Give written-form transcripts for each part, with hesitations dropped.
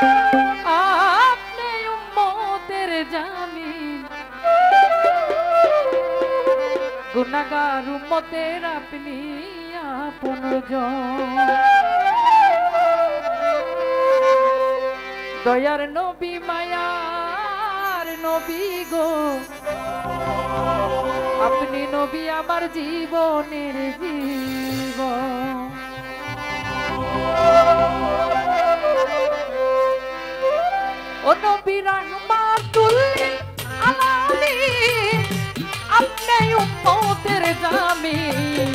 আপনি উম্মতের জামিন, গুনাহগার উম্মতের আপনি আপনজন। দয়ার নবী মায়ার নবী গো, আপনি নবী আমার জীবনের জীবন। ও নবী রাহমাতুল লিল আলামিন, আপনি উম্মতের জামিন।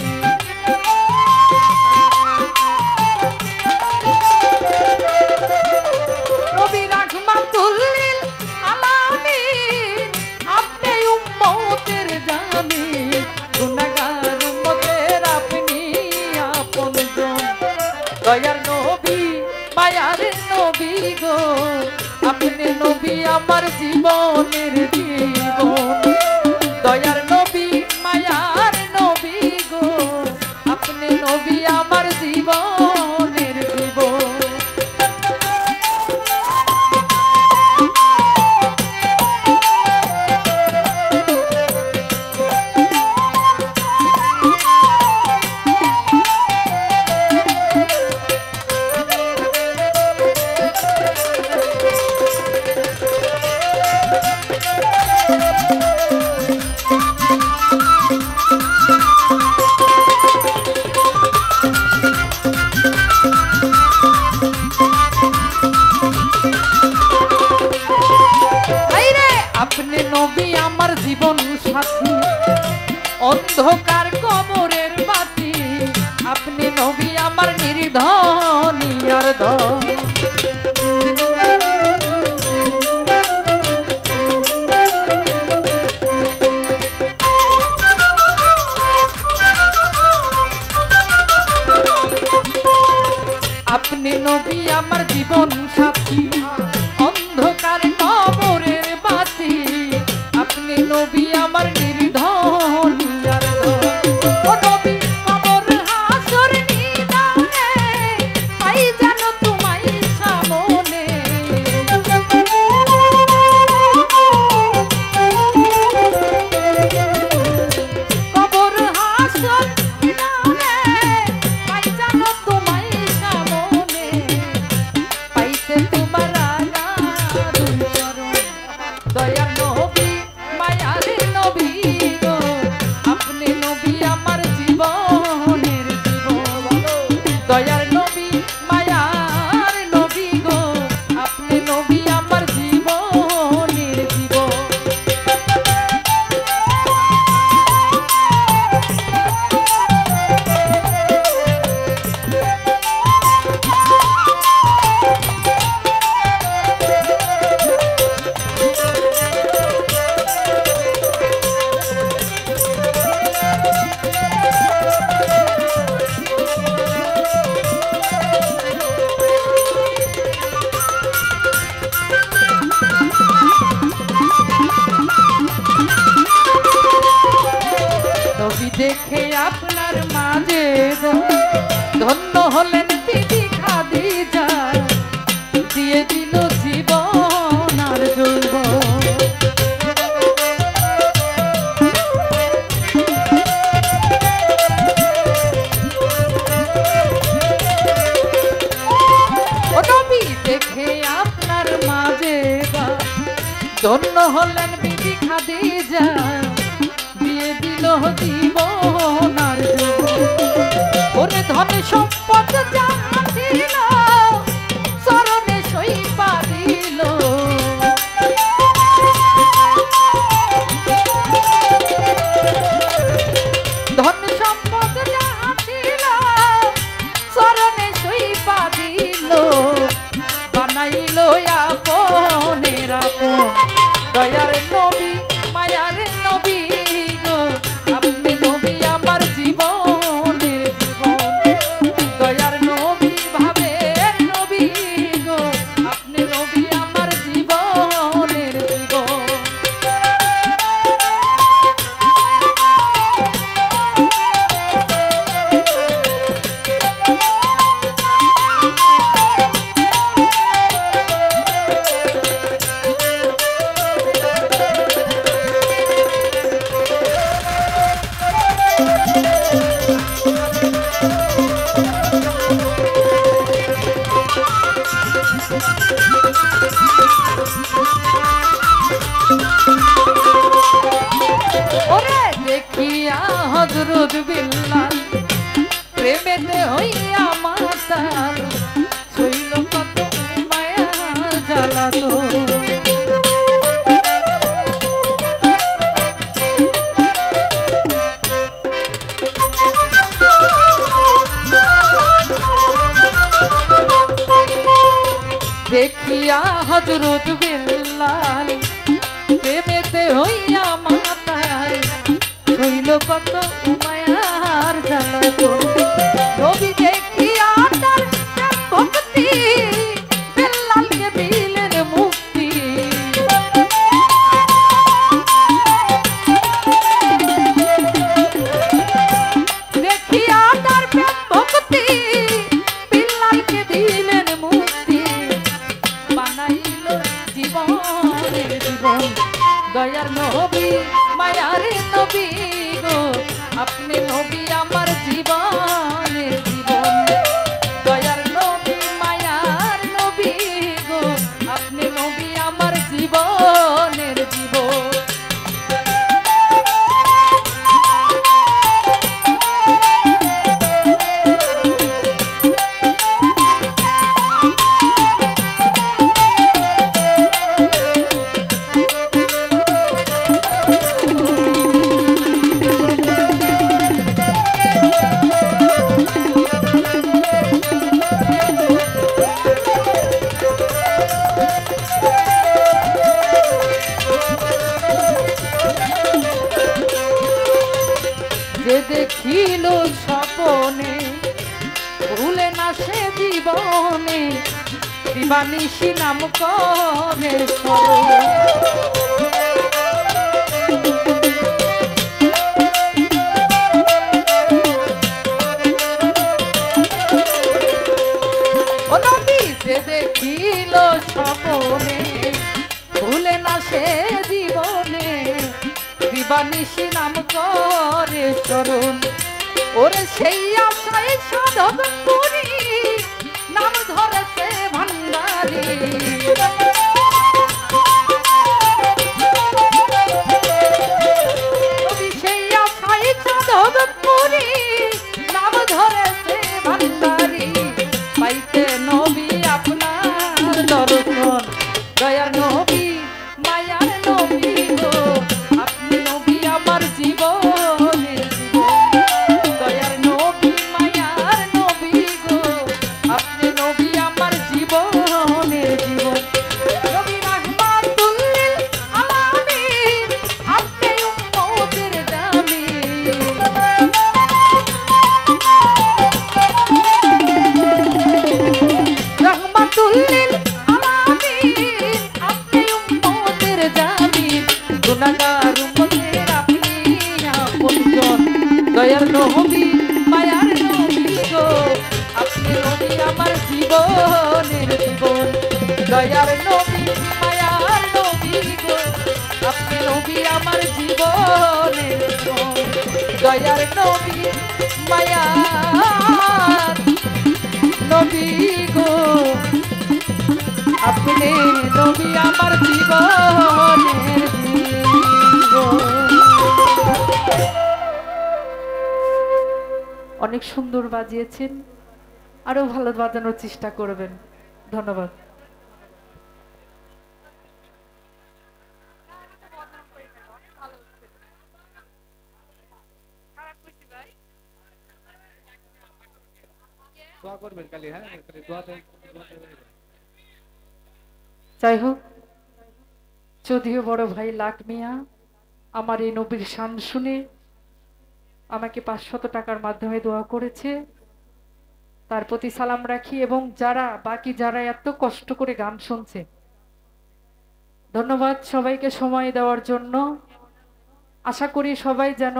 নবী রাহমাতুল লিল আলামিন, আপনি উম্মতের জামিন। গুনাহগার উম্মতের আপনি আপনজন। দয়ার নবী মায়ার নবী গো, আপনি নবী আমার জীবনের জীবন। দয়ার নবী মায়ার নবী গো, আপনি নবী আমার জীবনের জীবন। আপনি নবী আমার জীবন সাথী, অন্ধকার কবরের বাতি। আপনি নবী আমার নির্ধন নির্ধন। আপনি নবী আমার জীবন সাথী, অন্ধকার কবরের বাতি। আপনি নবী আমার নির্ধন নির্ধন। ও নবী কবর হাসর নিদানে, পাই জানো তোমায় সামনে। কবর হাসর নিদানে, পাই জানো তোমায় সামনে। পাইতে তোমার আগাধুল চরণ। দয়ার নবী মায়ার নবী গো, আপনি নবী আমার জীবনের জীবন। দয়ার নবী মায়ার নবী গো, আপনি নবী আমার জীবনের জীবন। নবী দেখে আপনার মাঝে গো, ধন্য হলেন বিবি খাদিজা। দিয়ে দিল জীবন আর যৌবন। ও নবী দেখে আপনার মাঝে গো, ধন্য হলেন বিবি খাদিজা। দিয়ে দিল জীবন আর যৌবন। ওরে ধন সম্পদ যা ছিল, চরণে সইপা দিল। ধন সম্পদ যা ছিল, চরণে সইপা দিল। বানাইল আপনের আপন। দয়ার নবী মায়ার নবী গো, আপনি নবী আমার জীবনের জীবন। দয়ার নবী ভাবের নবী গো, আপনি নবী আমার জীবনের জীবন। জ্বালাতো দেখিয়া হযরত বিল্লাল প্রেমেতে হইয়া মাতায় হইল কত মায়ার জ্বালাতো নবী দেখিয়া তার ভক্তি বিল্লালকে দিলেন মুক্তি দেখিয়া তার ভক্তি বিল্লালকে দিলেন মুক্তি বানাইল জীবনের জীবন দয়ার নবী মায়ার নবী গো আপনি নবী আমার জীবনের জীবন দয়ার নবী মায়ার নবী গো আপনি নবী আমার জীবনের জীবন যে দেখিল স্বপনে ভুলে না সে জীবনে দিবানিশি নাম করে ও নবী যে দেখিল স্বপনে ভুলে না সে জীবনে দিবানিশি নাম করে চরণ ওরে সেই আশায় সাধক পুরি নাম ধরেছে ভান্ডারি সেই আশায় সাধক পুরি নাম ধরেছে ভান্ডারি পাইতে নবী আপনার দর্শন দয়ার নবী মায়ার নবী গো আপনি নবী আমার জীবনের জীবন দয়ার নবী মায়ার নবী গো আপনি নবী আমার জীবনের জীবন নবী রাহমাতুল লিল আলামিন আপনি উম্মতের দামি রাহমাতুল লিল গুনাহগার উম্মতের আপনি আপনজন দয়ার নবী মায়ার নবী গো আপনি নবী আমার জীবনের জীবন দয়ার নবী মায়ার নবী গো আপনি নবী আমার জীবনের জীবন দয়ার নবী মায়ার নবী গো আপনি নবী আমার জীবনের অনেক সুন্দর বাজিয়েছেন আরো ভালো বাজানোর চেষ্টা করবেন ধন্যবাদ যাই হোক যদিও বড় ভাই লাখ মিয়া আমার এই নবীর শান শুনে আমাকে 500 টাকার মাধ্যমে দোয়া করেছে তার প্রতি সালাম রাখি এবং বাকি যারা এত কষ্ট করে গান শুনছে ধন্যবাদ সবাইকে সময় দেওয়ার জন্য আশা করি সবাই যেন